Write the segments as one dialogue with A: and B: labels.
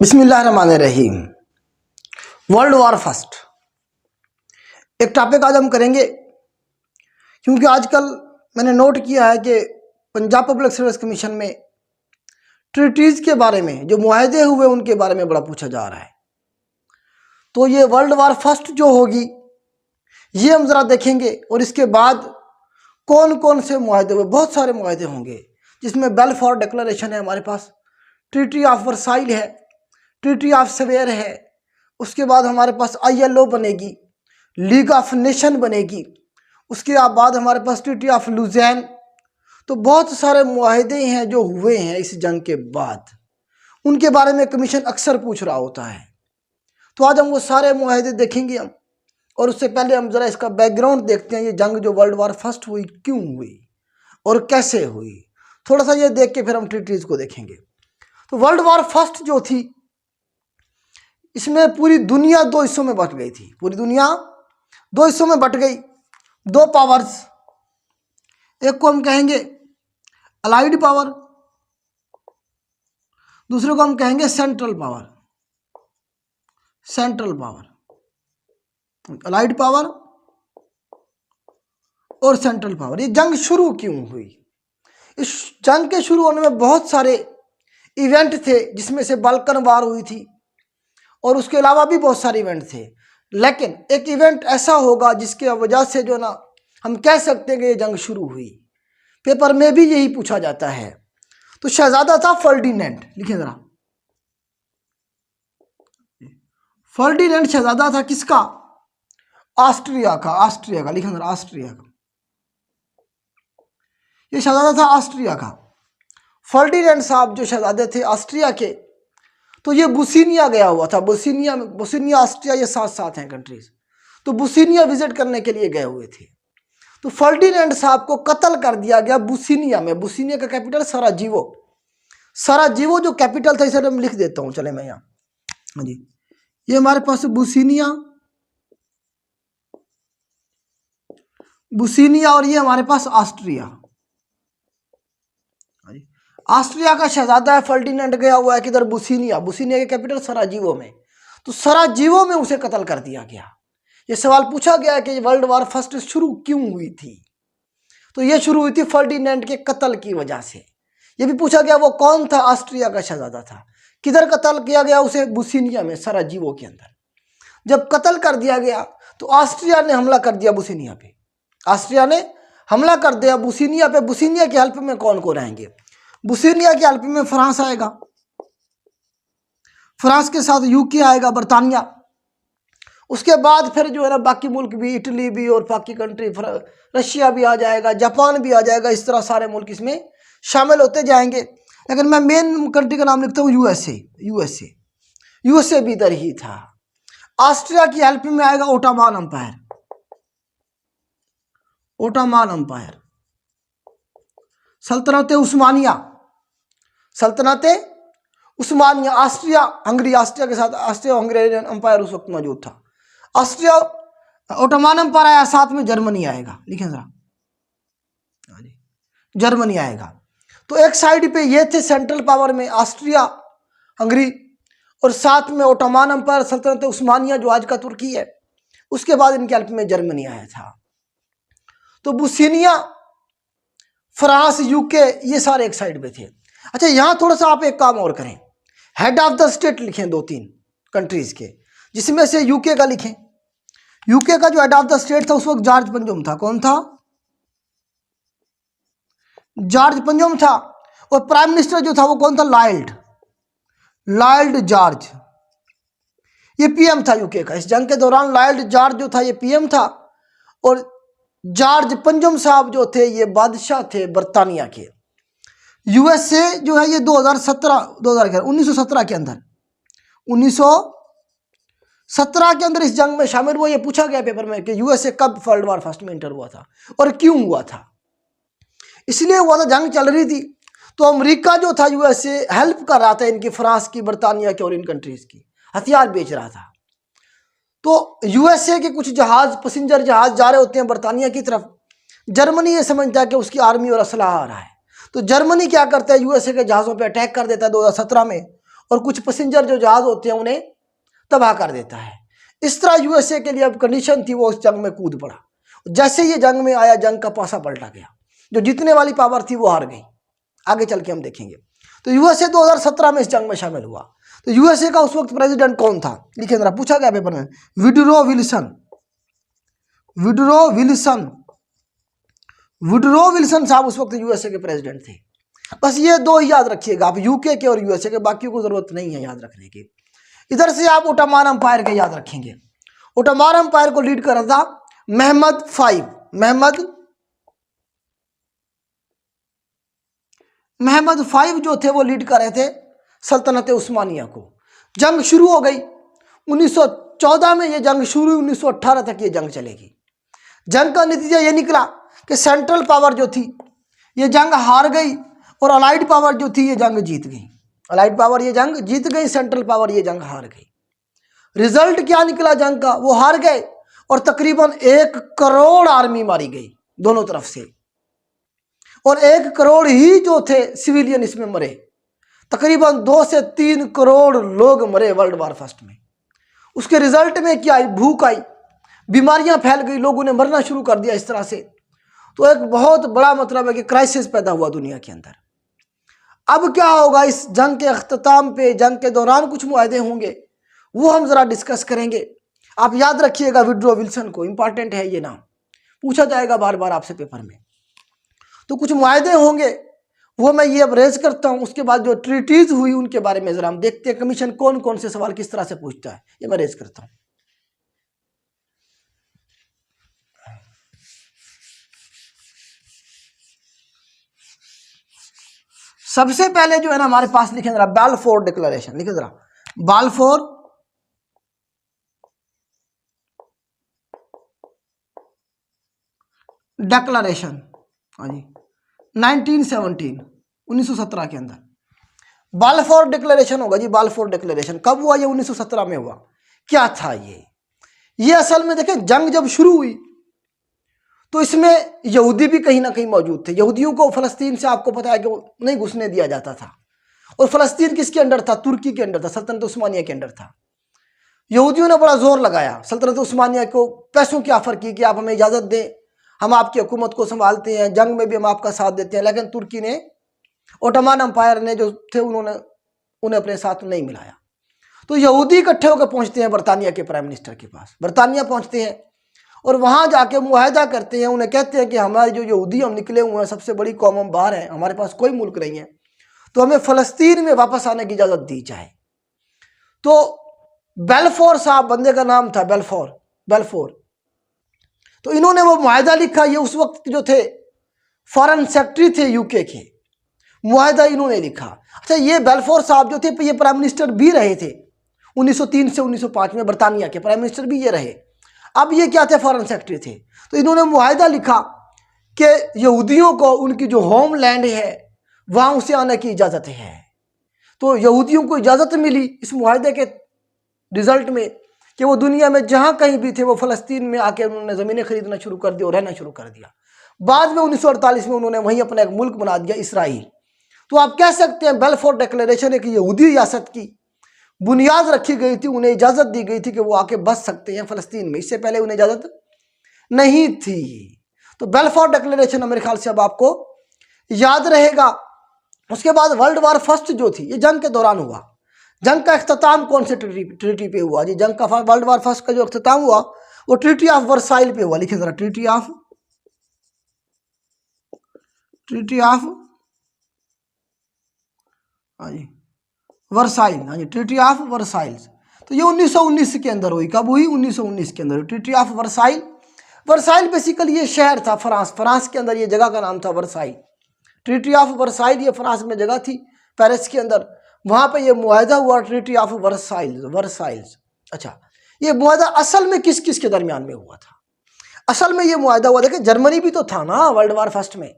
A: बिस्मिल्लाहिर्रहमानिर्रहीम। World war first एक topic आज हम करेंगे, क्योंकि आजकल मैंने नोट किया है कि पंजाब पब्लिक सर्विस कमीशन में ट्रीटीज़ के बारे में, जो मुआहदे हुए उनके बारे में बड़ा पूछा जा रहा है। तो ये वर्ल्ड वॉर फर्स्ट जो होगी ये हम ज़रा देखेंगे, और इसके बाद कौन कौन से मुआहदे हुए। बहुत सारे मुआहदे होंगे, जिसमें बेलफोर डिक्लेरेशन है हमारे पास, ट्रीटी ऑफ वर्साइल है, ट्रीटी ऑफ सवेयर है, उसके बाद हमारे पास ILO बनेगी, लीग ऑफ नेशन बनेगी, उसके बाद हमारे पास ट्रीटी ऑफ लुज़ैन। तो बहुत सारे मुआहदे हैं जो हुए हैं इस जंग के बाद, उनके बारे में कमीशन अक्सर पूछ रहा होता है। तो आज हम वो सारे मुआहदे देखेंगे हम, और उससे पहले हम ज़रा इसका बैकग्राउंड देखते हैं। ये जंग जो वर्ल्ड वॉर फर्स्ट हुई क्यों हुई और कैसे हुई, थोड़ा सा ये देख के फिर हम ट्रीटीज़ को देखेंगे। तो वर्ल्ड वॉर फर्स्ट जो थी, इसमें पूरी दुनिया दो हिस्सों में बट गई थी। पूरी दुनिया दो हिस्सों में बट गई। दो पावर्स, एक को हम कहेंगे अलाइड पावर, दूसरे को हम कहेंगे central power. Central power, allied power और सेंट्रल पावर। ये जंग शुरू क्यों हुई? इस जंग के शुरू होने में बहुत सारे इवेंट थे, जिसमें से बाल्कन वार हुई थी, और उसके अलावा भी बहुत सारे इवेंट थे। लेकिन एक इवेंट ऐसा होगा जिसके वजह से जो ना हम कह सकते हैं कि ये जंग शुरू हुई। पेपर में भी यही पूछा जाता है। तो शहजादा था फर्डिनेंड, लिखें जरा, फर्डिनेंड शहजादा था किसका? ऑस्ट्रिया का। ऑस्ट्रिया का, लिखें जरा, ऑस्ट्रिया का। ये शहजादा था ऑस्ट्रिया का। फर्डिनेंड साहब जो शहजादे थे ऑस्ट्रिया के, तो ये बुसीनिया गया हुआ था। बुसीनिया ऑस्ट्रिया ये साथ साथ हैं कंट्रीज। तो बुसीनिया विजिट करने के लिए गए हुए थे। तो फर्डिनेंड साहब को कत्ल कर दिया गया बुसीनिया में। बुसीनिया का कैपिटल सराजीवो। सराजीवो जो कैपिटल था, इसे मैं लिख देता हूँ, चले मैं यहाँ, हाँ जी, ये हमारे पास बुसीनिया, बुसीनिया, और ये हमारे पास ऑस्ट्रिया। ऑस्ट्रिया का शहजादा है फर्डिनेंड, गया हुआ है किधर? बुसीनिया। बुसीनिया के कैपिटल सराजीवो में। तो सराजीवो में उसे कत्ल कर दिया गया। ये सवाल पूछा गया कि वर्ल्ड वॉर फर्स्ट शुरू क्यों हुई थी? तो ये शुरू हुई थी फर्डिनेंड के कत्ल की वजह से। ये भी पूछा गया वो कौन था? ऑस्ट्रिया का शहजादा था। किधर कत्ल किया गया उसे? बुसीनिया में, सराजीवो के अंदर। जब कत्ल कर दिया गया तो ऑस्ट्रिया ने हमला कर दिया बुसीनिया पे। ऑस्ट्रिया ने हमला कर दिया बुसीनिया पे। बुसीनिया की हेल्प में कौन को रहेंगे? बुसीनिया की हेल्प में फ्रांस आएगा, फ्रांस के साथ UK आएगा, बरतानिया। उसके बाद फिर जो है ना बाकी मुल्क भी, इटली भी और बाकी कंट्री, रशिया भी आ जाएगा, जापान भी आ जाएगा। इस तरह सारे मुल्क इसमें शामिल होते जाएंगे। लेकिन मैं मेन कंट्री का नाम लिखता हूँ यूएसए भी इधर ही था। ऑस्ट्रिया की हेल्प में आएगा ओटोमान अंपायर। ओटोमान अंपायर, सल्तनत उस्मानिया, सल्तनत उस्मानिया। ऑस्ट्रिया हंगरी, ऑस्ट्रिया के साथ ऑस्ट्रिया हंगेरियन अंपायर उस वक्त मौजूद था। ऑस्ट्रिया, ओटोमान अंपायर आया, साथ में जर्मनी आएगा, लिखें जरा, जर्मनी आएगा। तो एक साइड पे ये थे सेंट्रल पावर में ऑस्ट्रिया हंगरी, और साथ में ओटोमान अंपायर, सल्तनत उस्मानिया जो आज का तुर्की है। उसके बाद इनके हेल्प में जर्मनी आया था। तो बुसीनिया, फ्रांस, UK ये सारे एक साइड पे थे। अच्छा, यहाँ थोड़ा सा आप एक काम और करें, हेड ऑफ द स्टेट लिखें 2-3 कंट्रीज के, जिसमें से UK का लिखें। UK का जो हेड ऑफ द स्टेट था उस वक्त जॉर्ज पंजोम था। कौन था? जॉर्ज पंजोम था। और प्राइम मिनिस्टर जो था वो कौन था? लॉयड जॉर्ज, ये PM था UK का। इस जंग के दौरान लॉयड जॉर्ज जो था ये PM था, और जॉर्ज पंजोम साहब जो थे ये बादशाह थे बरतानिया के। USA जो है ये 1917 के अंदर, 1917 के अंदर इस जंग में शामिल हुआ। ये पूछा गया पेपर में कि USA कब वर्ल्ड वॉर फर्स्ट में इंटर हुआ था और क्यों हुआ था? इसलिए हुआ था, जंग चल रही थी, तो अमेरिका जो था USA हेल्प कर रहा था इनकी, फ्रांस की, बरतानिया की और इन कंट्रीज की, हथियार बेच रहा था। तो USA के कुछ जहाज, पैसेंजर जहाज जा रहे होते हैं बरतानिया की तरफ। जर्मनी ये समझता है कि उसकी आर्मी और असलहा आ रहा है, तो जर्मनी क्या करता है? USA के जहाज़ों पे अटैक कर देता है 2017 में, और कुछ पैसेंजर जो जहाज होते हैं उन्हें तबाह कर देता है। इस तरह यूएसए के लिए अब कंडीशन थी, वो उस जंग में कूद पड़ा। जैसे ये जंग में आया, जंग का पासा पलटा गया, जो जीतने वाली पावर थी वो हार गई। आगे चल के हम देखेंगे। तो यूएसए 2017 में इस जंग में शामिल हुआ। तो यूएसए का उस वक्त प्रेसिडेंट कौन था, लिखिए जरा, पूछा गया पेपर में, Woodrow Wilson. Woodrow Wilson, Woodrow Wilson साहब उस वक्त यूएसए के प्रेसिडेंट थे। बस ये दो ही याद रखिएगा आप, यूके के और यूएसए के, बाकी को जरूरत नहीं है याद रखने की। इधर से आप ओटोमान अंपायर के याद रखेंगे। ओटोमान अंपायर को लीड कर रहा था महमद फाइव जो थे वो लीड कर रहे थे सल्तनत उस्मानिया को। जंग शुरू हो गई 1914 में, ये जंग शुरू 1918 तक ये जंग चलेगी। जंग का नतीजा ये निकला कि सेंट्रल पावर जो थी ये जंग हार गई और अलाइड पावर जो थी ये जंग जीत गई। अलाइड पावर ये जंग जीत गई, सेंट्रल पावर ये जंग हार गई। रिजल्ट क्या निकला जंग का, वो हार गए और तकरीबन 1 करोड़ आर्मी मारी गई दोनों तरफ से, और 1 करोड़ ही जो थे सिविलियन इसमें मरे। तकरीबन 2 से 3 करोड़ लोग मरे वर्ल्ड वार फर्स्ट में। उसके रिजल्ट में क्या आई, भूख आई, बीमारियां फैल गई, लोगों ने मरना शुरू कर दिया इस तरह से। तो एक बहुत बड़ा मतलब है कि क्राइसिस पैदा हुआ दुनिया के अंदर। अब क्या होगा इस जंग के अख्ताम पे, जंग के दौरान कुछ मुआहदे होंगे, वो हम जरा डिस्कस करेंगे। आप याद रखिएगा वुडरो विल्सन को, इंपॉर्टेंट है ये नाम, पूछा जाएगा बार बार आपसे पेपर में। तो कुछ मुआहदे होंगे, वो मैं ये अब रेज करता हूं। उसके बाद जो ट्रीटीज हुई उनके बारे में जरा हम देखते हैं, कमीशन कौन कौन से सवाल किस तरह से पूछता है, ये मैं रेज करता हूं। सबसे पहले जो है ना हमारे पास लिखे जरा बाल्फोर डिक्लेरेशन, लिखे जरा बाल्फोर डिक्लेरेशन, हाँ जी, 1917 के अंदर बाल्फोर डिक्लेरेशन होगा जी। बाल्फोर डिक्लेरेशन कब हुआ, ये 1917 में हुआ। क्या था ये असल में देखें, जंग जब शुरू हुई तो इसमें यहूदी भी कहीं ना कहीं मौजूद थे। यहूदियों को फलस्तीन से आपको पता है कि नहीं घुसने दिया जाता था, और फलस्तीन किसके अंडर था, तुर्की के अंडर था, सल्तनत उस्मानिया के अंडर था। यहूदियों ने बड़ा जोर लगाया, सल्तनत उस्मानिया को पैसों की ऑफर की कि आप हमें इजाज़त दें, हम आपकी हुकूमत को संभालते हैं, जंग में भी हम आपका साथ देते हैं। लेकिन तुर्की ने, ओटोमान अंपायर ने जो थे, उन्हें अपने साथ नहीं मिलाया। तो यहूदी इकट्ठे होकर पहुंचते हैं बरतानिया के प्राइम मिनिस्टर के पास। बरतानिया पहुंचते हैं और वहां जाके मुआहदा करते हैं। उन्हें कहते हैं कि हमारे जो यहूदी हम निकले हुए हैं, सबसे बड़ी कौम हम बाहर हैं, हमारे पास कोई मुल्क नहीं है, तो हमें फलस्तीन में वापस आने की इजाज़त दी जाए। तो बेल्फोर साहब, बंदे का नाम था बेल्फोर। तो इन्होंने वो मुआहदा लिखा। ये उस वक्त जो थे फॉरेन सेक्रेटरी थे यूके के, मुआहदा इन्होंने लिखा। अच्छा, ये बेल्फोर साहब जो थे ये प्राइम मिनिस्टर भी रहे थे 1903 से 1905 में, बरतानिया के प्राइम मिनिस्टर भी ये रहे। अब ये क्या थे, फॉरेन सेक्रेटरी थे। तो इन्होंने मुआहदा लिखा कि यहूदियों को उनकी जो होमलैंड है वहां उसे आने की इजाज़त है। तो यहूदियों को इजाज़त मिली इस मुआहदे के रिजल्ट में कि वो दुनिया में जहां कहीं भी थे वो फलस्तीन में आके उन्होंने ज़मीनें खरीदना शुरू कर दी और रहना शुरू कर दिया। बाद में 1948 में उन्होंने वहीं अपना एक मुल्क बना दिया, इसराइल। तो आप कह सकते हैं बेल्फोर डिक्लेरेशन एक यहूदी रियासत की बुनियाद रखी गई थी, उन्हें इजाज़त दी गई थी कि वो आके बस सकते हैं फ़लस्तीन में। इससे पहले उन्हें इजाज़त नहीं थी। तो बेल्फोर डिक्लेरेशन मेरे ख्याल से अब आपको याद रहेगा। उसके बाद वर्ल्ड वार फर्स्ट जो थी ये जंग के दौरान हुआ। जंग का इख्तिताम कौन से ट्रीटी पे हुआ जी? जंग का वर्ल्ड वार फर्स्ट का जो इख्तिताम हुआ वो ट्रीटी ऑफ वर्साइल पे हुआ। लिखिए जरा, ट्रीटी ऑफ हाँ जी वर्साइल, हाँ जी, ट्रीटी ऑफ वर्साइल्स। तो ये 1919 के अंदर हुई। कब हुई? 1919 के अंदर treaty of Versailles. Versailles basically ये शहर था फ्रांस के अंदर, ये जगह का नाम था वर्साइल। ट्रीटी ऑफ वर्साइल ये फ्रांस में जगह थी, पेरिस के अंदर। वहां पे ये मुआहदा हुआ, ट्रीटी ऑफ वर्साइल्स। अच्छा, ये मुआहदा असल में किस किस के दरमियान में हुआ था? असल में ये मुआहदा हुआ, देखिए जर्मनी भी तो था ना वर्ल्ड वार फर्स्ट में।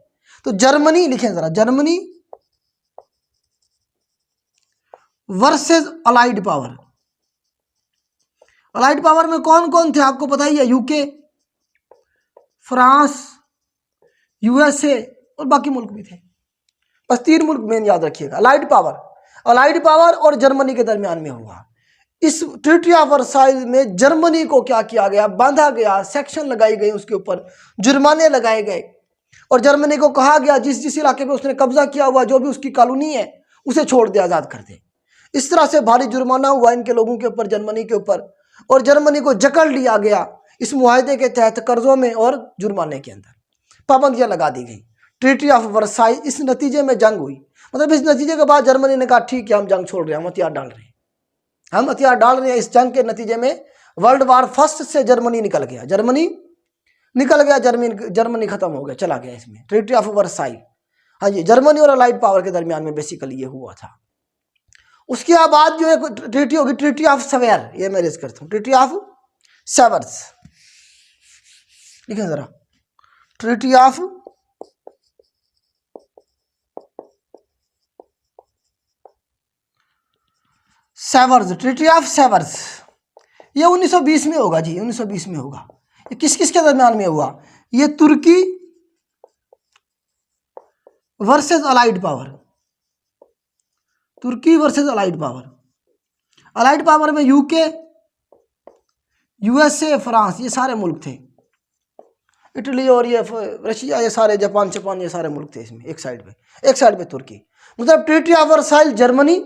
A: तो जर्मनी लिखें जरा, Germany versus allied power. Allied power में कौन कौन थे आपको पता ही है? यूके, फ्रांस, यूएसए और बाकी मुल्क भी थे। बस 3 मुल्क मेन याद रखिएगा। अलाइड पावर, अलाइड पावर और जर्मनी के दरमियान में हुआ। इस ट्रीटी ऑफ वर्साइल में जर्मनी को क्या किया गया, बांधा गया, सेक्शन लगाई गई, उसके ऊपर जुर्माने लगाए गए और जर्मनी को कहा गया जिस जिस इलाके पे उसने कब्जा किया हुआ, जो भी उसकी कॉलोनी है, उसे छोड़ दे, आजाद कर दे। इस तरह से भारी जुर्माना हुआ इनके लोगों के ऊपर, जर्मनी के ऊपर, और जर्मनी को जकड़ लिया गया इस मुआहदे के तहत कर्जों में और जुर्माने के अंदर पाबंदियां लगा दी गई। ट्रीटी ऑफ वर्साई, इस नतीजे में जंग हुई। मतलब इस नतीजे के बाद जर्मनी ने कहा ठीक है, हम जंग छोड़ रहे हैं, हम हथियार डाल रहे हैं, हम हथियार डाल रहे हैं। इस जंग के नतीजे में वर्ल्ड वार फर्स्ट से जर्मनी निकल गया, जर्मनी खत्म हो गया, चला गया इसमें, ट्रीटी ऑफ वर्साई। हाँ जी, जर्मनी और अलाइड पावर के दरमियान में बेसिकली ये हुआ था। उसके बाद जो एक ट्रीटी होगी, ट्रीटी ऑफ सेवर, ये मैं रेज करता हूँ, ट्रीटी ऑफ सेवर्स, लिखें जरा, ट्रीटी ऑफ सेवर्स, ट्रीटी ऑफ सेवर्स, ये 1920 में होगा जी, 1920 में होगा। ये किस किस के दरमियान में हुआ? ये तुर्की वर्सेस अलाइड पावर, तुर्की versus allied power. Allied power में यूके, यूएसए, फ्रांस, ये सारे मुल्क थे, इटली और ये रशिया, ये सारे, जापान, ये सारे मुल्क थे इसमें। एक साइड पे तुर्की। मतलब ट्रीटी ऑफ वर्साइल जर्मनी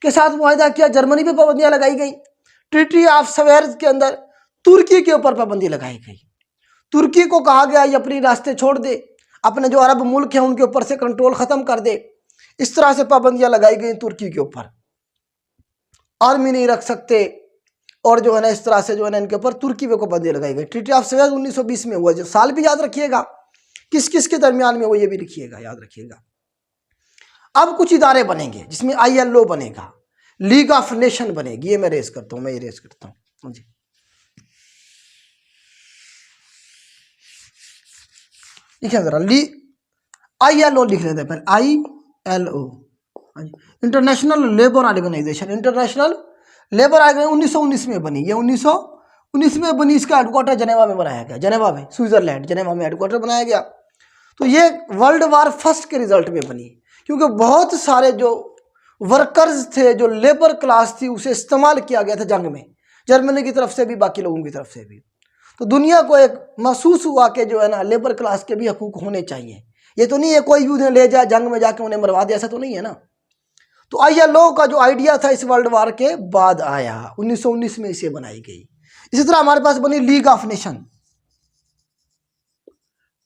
A: के साथ मुआहदा किया, जर्मनी पे पाबंदियां लगाई गई। ट्रीटी ऑफ सेवर्स के अंदर तुर्की के ऊपर पाबंदी लगाई गई। तुर्की को कहा गया ये अपनी रास्ते छोड़ दे, अपने जो अरब मुल्क हैं उनके ऊपर से कंट्रोल खत्म कर दे। इस तरह से पाबंदियां लगाई गई तुर्की के ऊपर, आर्मी नहीं रख सकते, और जो है ना इस तरह से जो है ना इनके ऊपर तुर्की पे पाबंदी लगाई गई। ट्रीटी ऑफ सेवर्स 1920 में हुआ। जो साल भी याद रखिएगा, किस किस के दरमियान में हुआ ये भी लिखिएगा, याद रखिएगा। अब कुछ इदारे बनेंगे जिसमें ILO बनेगा, लीग ऑफ नेशन बनेगी, ये मैं रेस करता हूँ, जी। लिखिए जरा, ILO लिख लेते हैं पहले, ILO, international labour organisation. International labour organisation 1919 में बनी, ये 1919 में बनी। इसका हेडक्वार्टर जनेवा में बनाया गया, जनेवा में, स्विट्जरलैंड, जनेवा में हेडक्वार्टर बनाया गया। तो ये वर्ल्ड वार फर्स्ट के रिजल्ट में बनी, क्योंकि बहुत सारे जो वर्कर्स थे, जो लेबर क्लास थी, उसे इस्तेमाल किया गया था जंग में, जर्मनी की तरफ से भी, बाकी लोगों की तरफ से भी। तो दुनिया को एक महसूस हुआ कि जो है ना लेबर क्लास के भी हकूक होने चाहिए। ये तो नहीं है कोई भी उन्हें ले जाए जंग में जाके उन्हें मरवा दे, ऐसा तो नहीं है ना। तो ILO का जो आइडिया था इस वर्ल्ड वार के बाद आया, 1919 में इसे बनाई गई। इसी तरह हमारे पास बनी league of nation,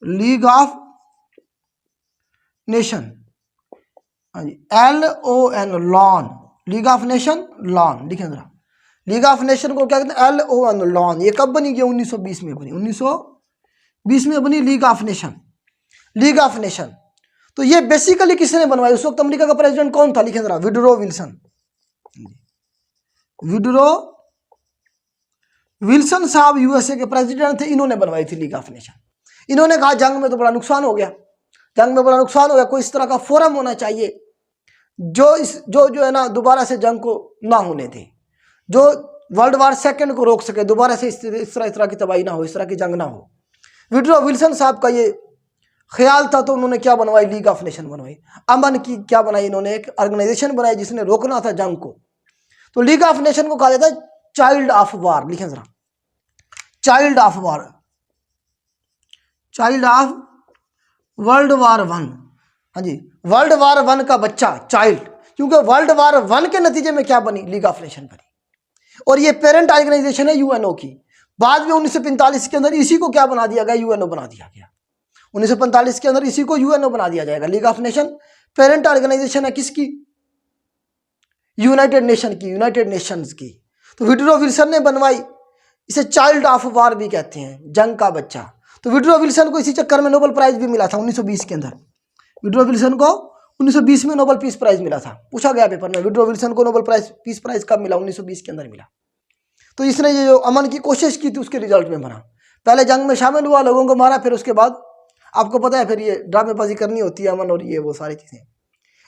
A: league of nation, हाँ जी, LON, lawn, league of nation, lawn, लिखें जरा। लीग ऑफ नेशन को क्या कहते हैं? LON, lawn. ये कब बनी? 1920 में बनी, 1920 में बनी league of nation, league of nation. तो ये बेसिकली किसने बनवाई? उस वक्त अमेरिका का प्रेसिडेंट कौन था? लिखें जरा, वुडरो विल्सन। वुडरो विल्सन साहब USA के प्रेसिडेंट थे, इन्होंने बनवाई थी लीग ऑफ नेशन। इन्होंने कहा जंग में तो बड़ा नुकसान हो गया, कोई इस तरह का फोरम होना चाहिए जो है ना दोबारा से जंग को ना होने दे, जो वर्ल्ड वार सेकंड को रोक सके, दोबारा से इस तरह की तबाही ना हो, इस तरह की जंग ना हो। वुडरो विल्सन साहब का ये ख्याल था, तो उन्होंने क्या बनवाई? लीग ऑफ नेशन बनवाई। अमन की क्या बनाई इन्होंने? एक ऑर्गेनाइजेशन बनाई जिसने रोकना था जंग को। तो लीग ऑफ नेशन को कहा जाता है चाइल्ड ऑफ वार। लिखें जरा, child of war, child of world war 1। हाँ जी, वर्ल्ड वार 1 का बच्चा, चाइल्ड, क्योंकि वर्ल्ड वार 1 के नतीजे में क्या बनी? लीग ऑफ नेशन बनी। और ये पेरेंट ऑर्गेनाइजेशन है UNO की। बाद में 1945 के अंदर इसी को क्या बना दिया गया? UNO बना दिया गया। 1945 के अंदर इसी को UNO बना दिया जाएगा। League of Nation parent organisation है किसकी? यूनाइटेड नेशन की, यूनाइटेड नेशंस की। तो वुडरो विल्सन ने बनवाई, इसे चाइल्ड ऑफ वार भी कहते हैं, जंग का बच्चा। तो वुडरो विल्सन को इसी चक्कर में नोबेल प्राइज भी मिला था 1920 के अंदर। वुडरो विल्सन को 1920 में नोबेल पीस प्राइज मिला था। पूछा गया पेपर में, वुडरो विल्सन को नोबेल पीस प्राइज कब मिला? 1920 के अंदर मिला। तो इसने ये जो अमन की कोशिश की थी उसके रिजल्ट में बना। पहले जंग में शामिल हुआ, लोगों को मारा, फिर उसके बाद आपको पता है फिर ये ड्रामेबाजी करनी होती है, अमन और ये वो सारी चीज़ें।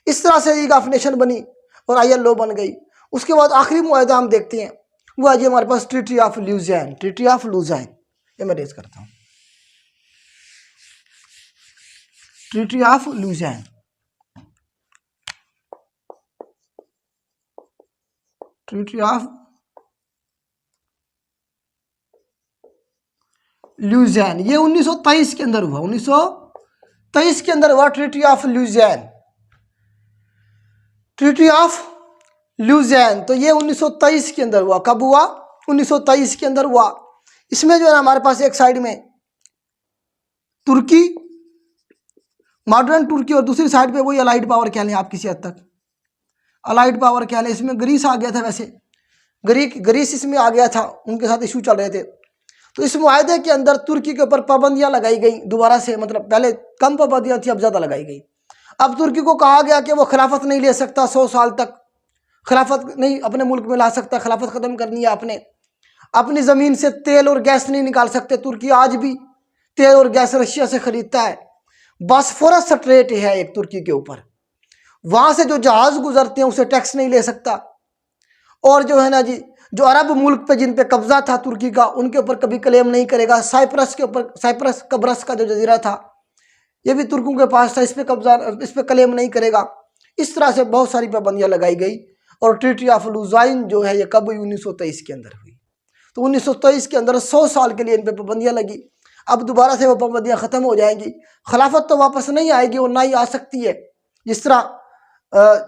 A: इस तरह से लीग ऑफ नेशन बनी और ILO बन गई। उसके बाद आखिरी मुआहदा हम देखते हैं, वो आज हमारे पास ट्रीटी ऑफ लुज़ान, ट्रीटी ऑफ लुज़ान, ये मैं रेज करता हूँ, ट्रीटी ऑफ लुज़ान। ट्रीटी ऑफ ल्यूजियन, ये 1923 के अंदर हुआ, 1923 के अंदर हुआ ट्रीटी ऑफ ल्यूजियन, ट्रीटी ऑफ ल्यूजियन। तो ये 1923 के अंदर हुआ। कब हुआ? 1923 के अंदर हुआ। इसमें जो है ना हमारे पास एक साइड में तुर्की, मॉडर्न तुर्की, और दूसरी साइड पे वही अलाइड पावर कह लें आप किसी हद तक, अलाइड पावर कह लें। इसमें ग्रीस आ गया था, वैसे ग्रीस इसमें आ गया था, उनके साथ इशू चल रहे थे। तो इस मुआहदे के अंदर तुर्की के ऊपर पाबंदियां लगाई गई दोबारा से, मतलब पहले कम पाबंदियां थी, अब ज़्यादा लगाई गई। अब तुर्की को कहा गया कि वो खिलाफत नहीं ले सकता, 100 साल तक खिलाफत नहीं अपने मुल्क में ला सकता, खिलाफत ख़त्म करनी है आपने। अपनी ज़मीन से तेल और गैस नहीं निकाल सकते। तुर्की आज भी तेल और गैस रशिया से खरीदता है। बॉस्फोरस स्ट्रेट है एक तुर्की के ऊपर, वहाँ से जो जहाज़ गुजरते हैं उसे टैक्स नहीं ले सकता। और जो है ना जी, जो अरब मुल्क पे जिन पे कब्जा था तुर्की का, उनके ऊपर कभी क्लेम नहीं करेगा। साइप्रस के ऊपर, साइप्रस कब्रस का जो जजीरा था ये भी तुर्कों के पास था, इस पे कब्जा, इस पे क्लेम नहीं करेगा। इस तरह से बहुत सारी पाबंदियां लगाई गई। और ट्रीटी ऑफ लुजाइन जो है ये कब हुई? 1923 के अंदर हुई। तो 1923 के अंदर 100 साल के लिए इन पर पाबंदियां लगी। अब दोबारा से वो पाबंदियां ख़त्म हो जाएंगी। खिलाफत तो वापस नहीं आएगी और ना ही आ सकती है। जिस तरह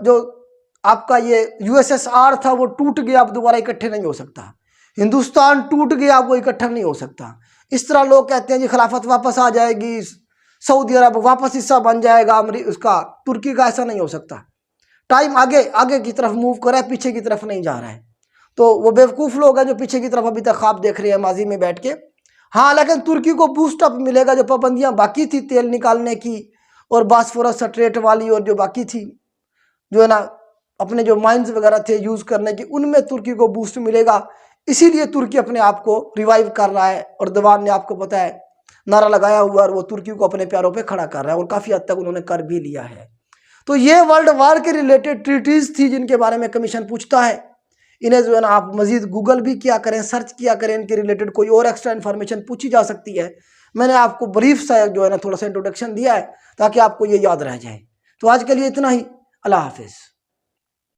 A: जो आपका ये USSR था वो टूट गया, अब दोबारा इकट्ठे नहीं हो सकता। हिंदुस्तान टूट गया, वो इकट्ठा नहीं हो सकता। इस तरह लोग कहते हैं जी खिलाफत वापस आ जाएगी, सऊदी अरब वापस हिस्सा बन जाएगा उसका, तुर्की का। ऐसा नहीं हो सकता। टाइम आगे आगे की तरफ मूव कर रहा है, पीछे की तरफ नहीं जा रहा है। तो वो बेवकूफ़ लोग हैं जो पीछे की तरफ अभी तक ख्वाब देख रहे हैं माजी में बैठ के। हाँ, लेकिन तुर्की को बूस्ट अप मिलेगा। जो पाबंदियाँ बाकी थी तेल निकालने की और बॉस्फोरस स्ट्रेट वाली, और जो बाकी थी जो है ना अपने जो माइंस वगैरह थे यूज़ करने की, उनमें तुर्की को बूस्ट मिलेगा। इसीलिए तुर्की अपने आप को रिवाइव कर रहा है। और दीवान ने आपको पता है नारा लगाया हुआ, और वो तुर्की को अपने पैरों पे खड़ा कर रहा है, और काफ़ी हद तक उन्होंने कर भी लिया है। तो ये वर्ल्ड वार के रिलेटेड ट्रीटीज़ थी जिनके बारे में कमीशन पूछता है। इन्हें जो है ना आप मजीद गूगल भी किया करें, सर्च किया करें, इनके रिलेटेड कोई और एक्स्ट्रा इन्फॉर्मेशन पूछी जा सकती है। मैंने आपको ब्रीफ सा जो है ना थोड़ा सा इंट्रोडक्शन दिया है ताकि आपको ये याद रह जाए। तो आज के लिए इतना ही। अल्लाह हाफिज़।